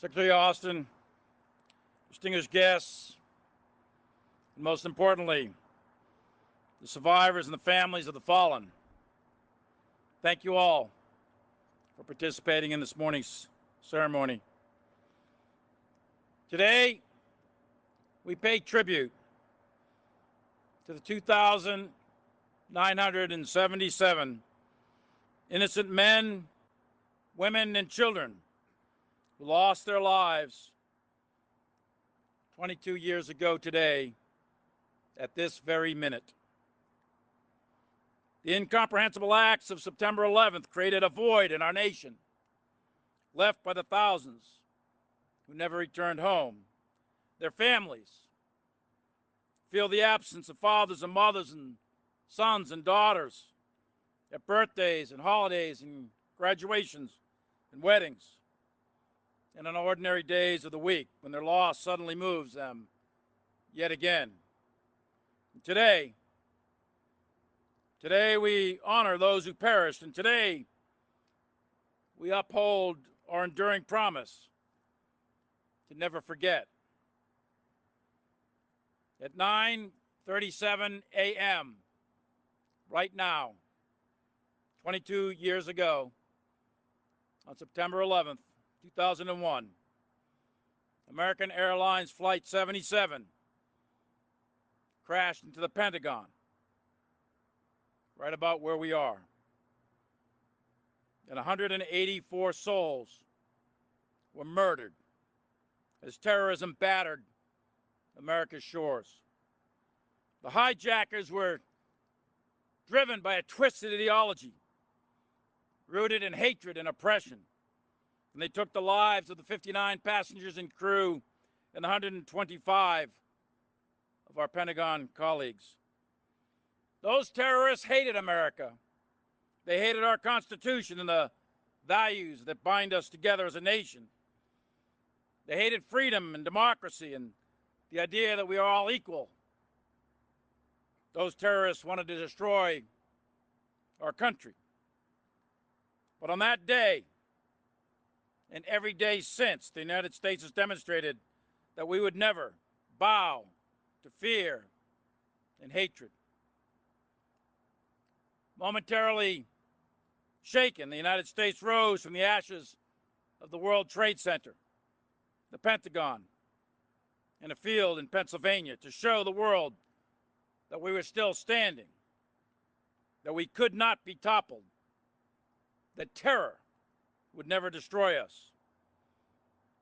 Secretary Austin, distinguished guests, and most importantly, the survivors and the families of the fallen. Thank you all for participating in this morning's ceremony. Today, we pay tribute to the 2,977 innocent men, women, and children who lost their lives 22 years ago today at this very minute. The incomprehensible acts of September 11th created a void in our nation, left by the thousands who never returned home. Their families feel the absence of fathers and mothers and sons and daughters at birthdays and holidays and graduations and weddings, and on ordinary days of the week when their loss suddenly moves them yet again. And today we honor those who perished, and today we uphold our enduring promise to never forget. At 9:37 a.m., right now, 22 years ago, on September 11th, 2001, American Airlines Flight 77 crashed into the Pentagon, right about where we are. And 184 souls were murdered as terrorism battered America's shores. The hijackers were driven by a twisted ideology rooted in hatred and oppression, and they took the lives of the 59 passengers and crew and 125 of our Pentagon colleagues. Those terrorists hated America. They hated our Constitution and the values that bind us together as a nation. They hated freedom and democracy and the idea that we are all equal. Those terrorists wanted to destroy our country. But on that day, and every day since, the United States has demonstrated that we would never bow to fear and hatred. Momentarily shaken, the United States rose from the ashes of the World Trade Center, the Pentagon, and a field in Pennsylvania to show the world that we were still standing, that we could not be toppled, that terror would never destroy us.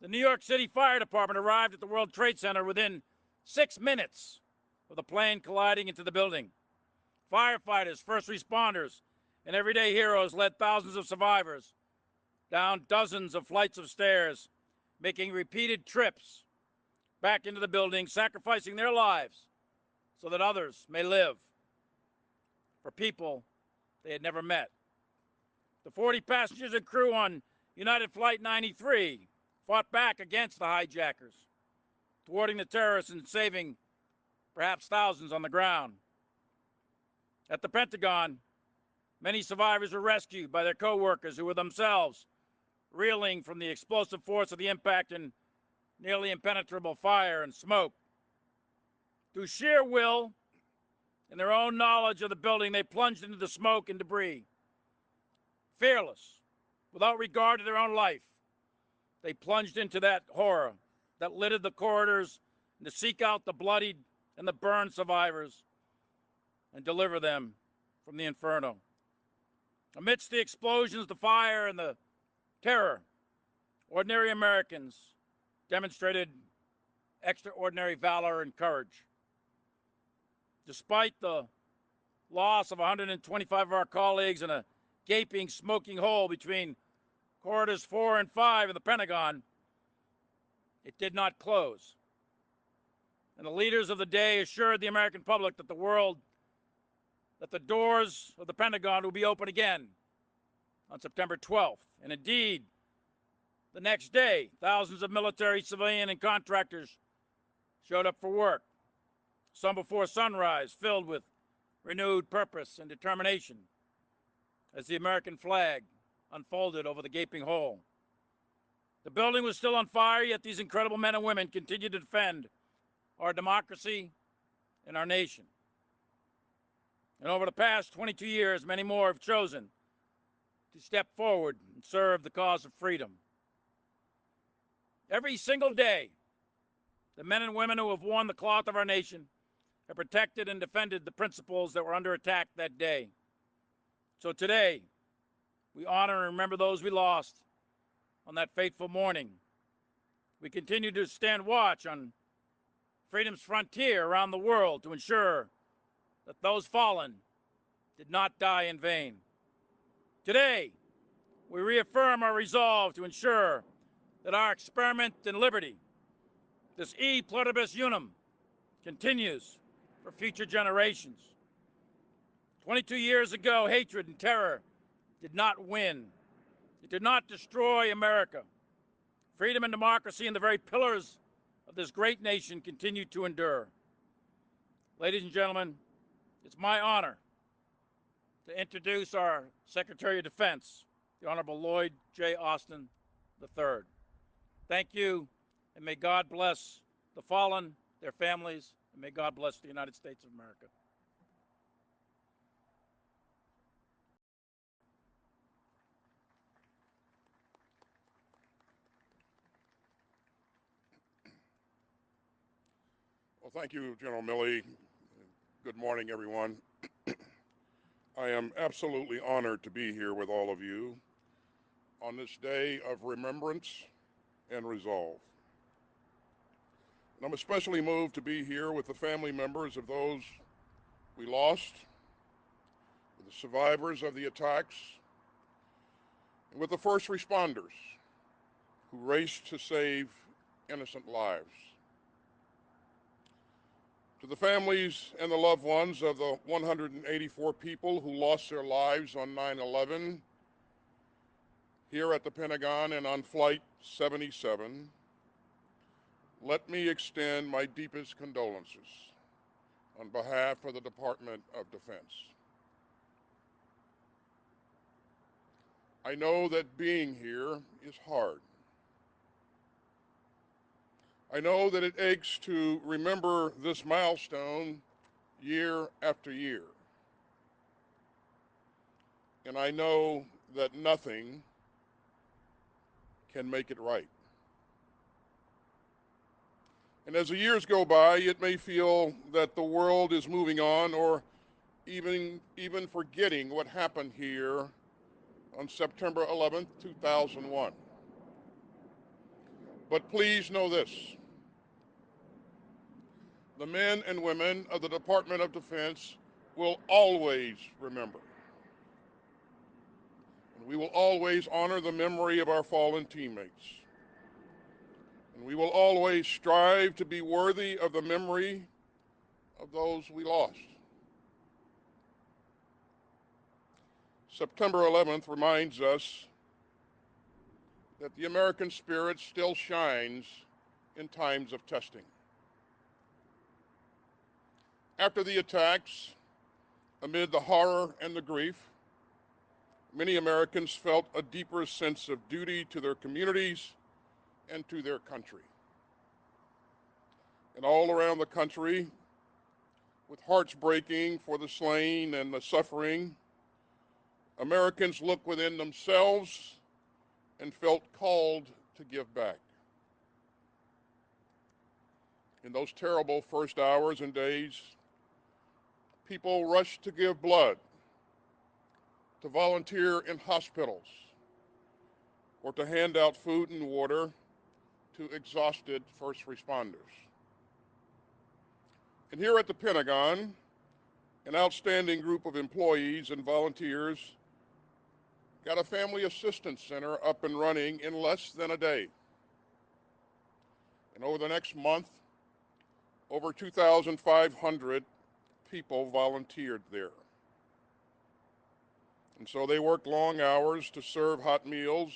The New York City Fire Department arrived at the World Trade Center within 6 minutes of the plane colliding into the building. Firefighters, first responders, and everyday heroes led thousands of survivors down dozens of flights of stairs, making repeated trips back into the building, sacrificing their lives so that others may live, for people they had never met. The 40 passengers and crew on United Flight 93 fought back against the hijackers, thwarting the terrorists and saving perhaps thousands on the ground. At the Pentagon, many survivors were rescued by their co-workers who were themselves reeling from the explosive force of the impact and nearly impenetrable fire and smoke. Through sheer will and their own knowledge of the building, they plunged into the smoke and debris. Fearless, without regard to their own life, they plunged into that horror that littered the corridors and to seek out the bloodied and the burned survivors and deliver them from the inferno. Amidst the explosions, the fire, and the terror, ordinary Americans demonstrated extraordinary valor and courage. Despite the loss of 125 of our colleagues and a gaping, smoking hole between corridors 4 and 5 of the Pentagon, it did not close. And the leaders of the day assured the American public that the doors of the Pentagon will be open again on September 12th. And indeed, the next day, thousands of military, civilian, and contractors showed up for work, some before sunrise, filled with renewed purpose and determination as the American flag unfolded over the gaping hole. The building was still on fire, yet these incredible men and women continued to defend our democracy and our nation. And over the past 22 years, many more have chosen to step forward and serve the cause of freedom. Every single day, the men and women who have worn the cloth of our nation have protected and defended the principles that were under attack that day. So today, we honor and remember those we lost on that fateful morning. We continue to stand watch on freedom's frontier around the world to ensure that those fallen did not die in vain. Today, we reaffirm our resolve to ensure that our experiment in liberty, this e pluribus unum, continues for future generations. 22 years ago, hatred and terror did not win. It did not destroy America. Freedom and democracy and the very pillars of this great nation continue to endure. Ladies and gentlemen, it's my honor to introduce our Secretary of Defense, the Honorable Lloyd J. Austin III. Thank you, and may God bless the fallen, their families, and may God bless the United States of America. Well, thank you, General Milley. Good morning, everyone. I am absolutely honored to be here with all of you on this day of remembrance and resolve. And I'm especially moved to be here with the family members of those we lost, with the survivors of the attacks, and with the first responders who raced to save innocent lives. To the families and the loved ones of the 184 people who lost their lives on 9/11 here at the Pentagon and on Flight 77, let me extend my deepest condolences on behalf of the Department of Defense. I know that being here is hard. I know that it aches to remember this milestone year after year. And I know that nothing can make it right. And as the years go by, it may feel that the world is moving on or even forgetting what happened here on September 11th, 2001. But please know this. The men and women of the Department of Defense will always remember. And we will always honor the memory of our fallen teammates. And we will always strive to be worthy of the memory of those we lost. September 11th reminds us that the American spirit still shines in times of testing. After the attacks, amid the horror and the grief, many Americans felt a deeper sense of duty to their communities and to their country. And all around the country, with hearts breaking for the slain and the suffering, Americans looked within themselves and felt called to give back. In those terrible first hours and days, people rushed to give blood, to volunteer in hospitals, or to hand out food and water to exhausted first responders. And here at the Pentagon, an outstanding group of employees and volunteers got a family assistance center up and running in less than a day. And over the next month, over 2,500 people volunteered there. And so they worked long hours to serve hot meals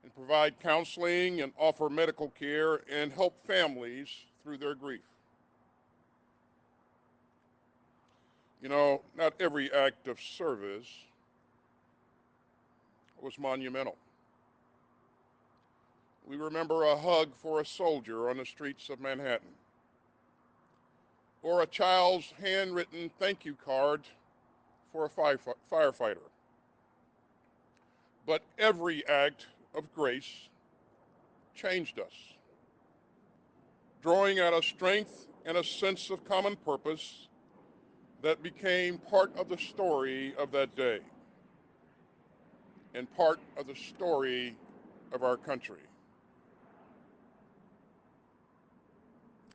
and provide counseling and offer medical care and help families through their grief. You know, not every act of service was monumental. We remember a hug for a soldier on the streets of Manhattan, or a child's handwritten thank you card for a firefighter. But every act of grace changed us, drawing out a strength and a sense of common purpose that became part of the story of that day and part of the story of our country.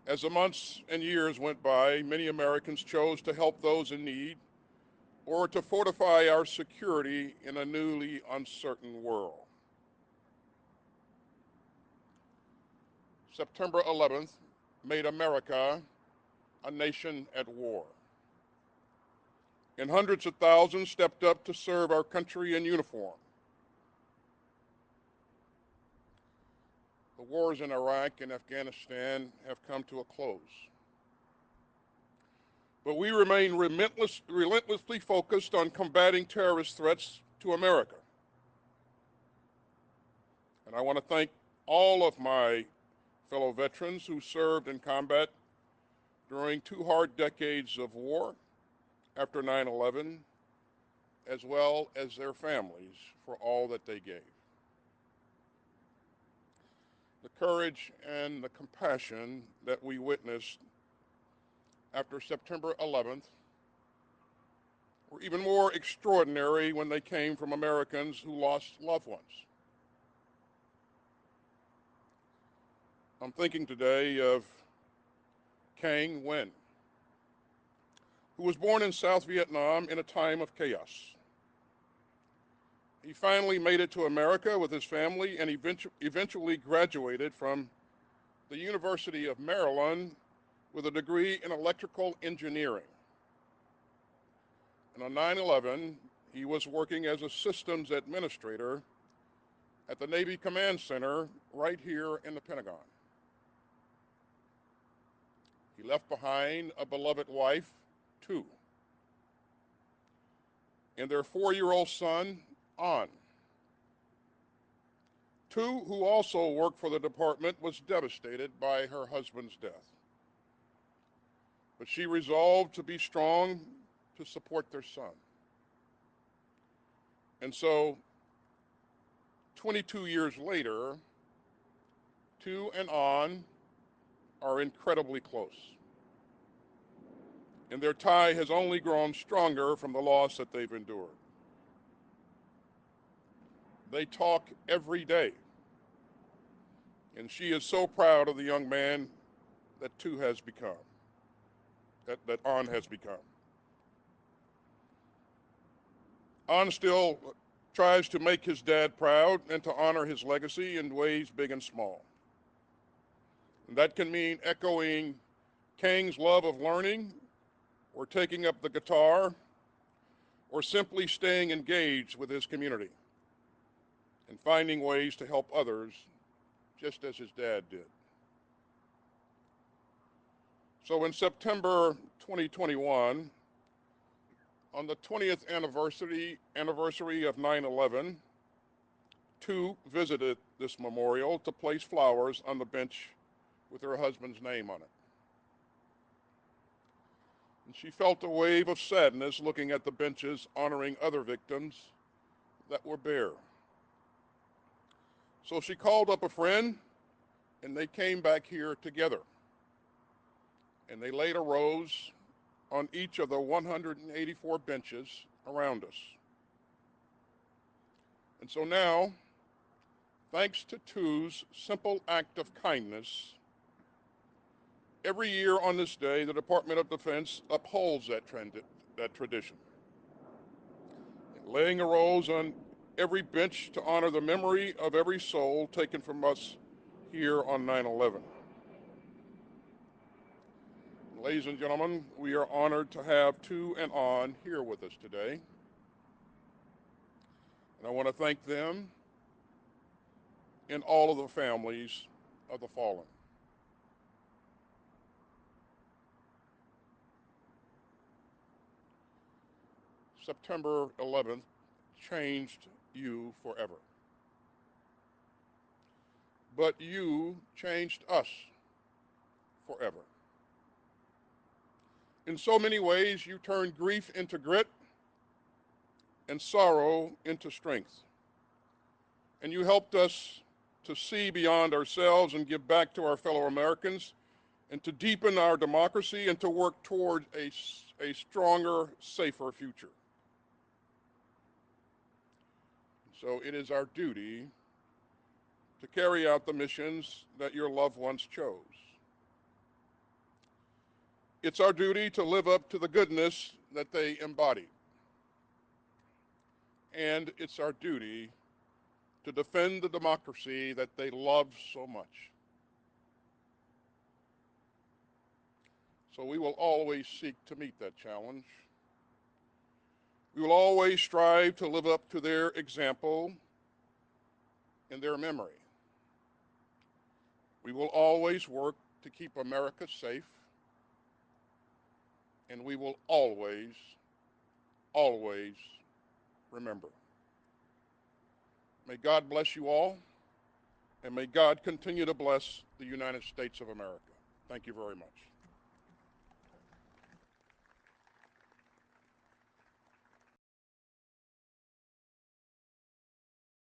As the months and years went by, many Americans chose to help those in need or to fortify our security in a newly uncertain world. September 11th made America a nation at war. And hundreds of thousands stepped up to serve our country in uniform. The wars in Iraq and Afghanistan have come to a close. But we remain relentlessly focused on combating terrorist threats to America. And I want to thank all of my fellow veterans who served in combat during 2 hard decades of war after 9/11, as well as their families for all that they gave. The courage and the compassion that we witnessed after September 11th were even more extraordinary when they came from Americans who lost loved ones. I'm thinking today of Kang Nguyen, who was born in South Vietnam in a time of chaos. He finally made it to America with his family and eventually graduated from the University of Maryland with a degree in electrical engineering. And on 9/11, he was working as a systems administrator at the Navy Command Center right here in the Pentagon. He left behind a beloved wife, too, and their 4-year-old son, An. Tu, who also worked for the department, was devastated by her husband's death. But she resolved to be strong to support their son. And so, 22 years later, Tu and An are incredibly close. And their tie has only grown stronger from the loss that they've endured. They talk every day. And she is so proud of the young man that Tu has become, that An has become. An still tries to make his dad proud and to honor his legacy in ways big and small. And that can mean echoing Kang's love of learning, or taking up the guitar, or simply staying engaged with his community and finding ways to help others, just as his dad did. So in September 2021, on the 20th anniversary of 9/11, Tu visited this memorial to place flowers on the bench with her husband's name on it. And she felt a wave of sadness looking at the benches honoring other victims that were bare. So she called up a friend, and they came back here together. And they laid a rose on each of the 184 benches around us. And so now, thanks to Tu's simple act of kindness, every year on this day, the Department of Defense upholds that tradition, laying a rose on every bench to honor the memory of every soul taken from us here on 9/11. Ladies and gentlemen, we are honored to have Tu and An here with us today. And I want to thank them and all of the families of the fallen. September 11th changed you forever. but you changed us forever. In so many ways, you turned grief into grit and sorrow into strength. And you helped us to see beyond ourselves and give back to our fellow Americans, and to deepen our democracy and to work toward a stronger, safer future. So it is our duty to carry out the missions that your loved ones chose. It's our duty to live up to the goodness that they embodied. And it's our duty to defend the democracy that they loved so much. So we will always seek to meet that challenge. We will always strive to live up to their example and their memory. We will always work to keep America safe, and we will always, always remember. May God bless you all, and may God continue to bless the United States of America. Thank you very much.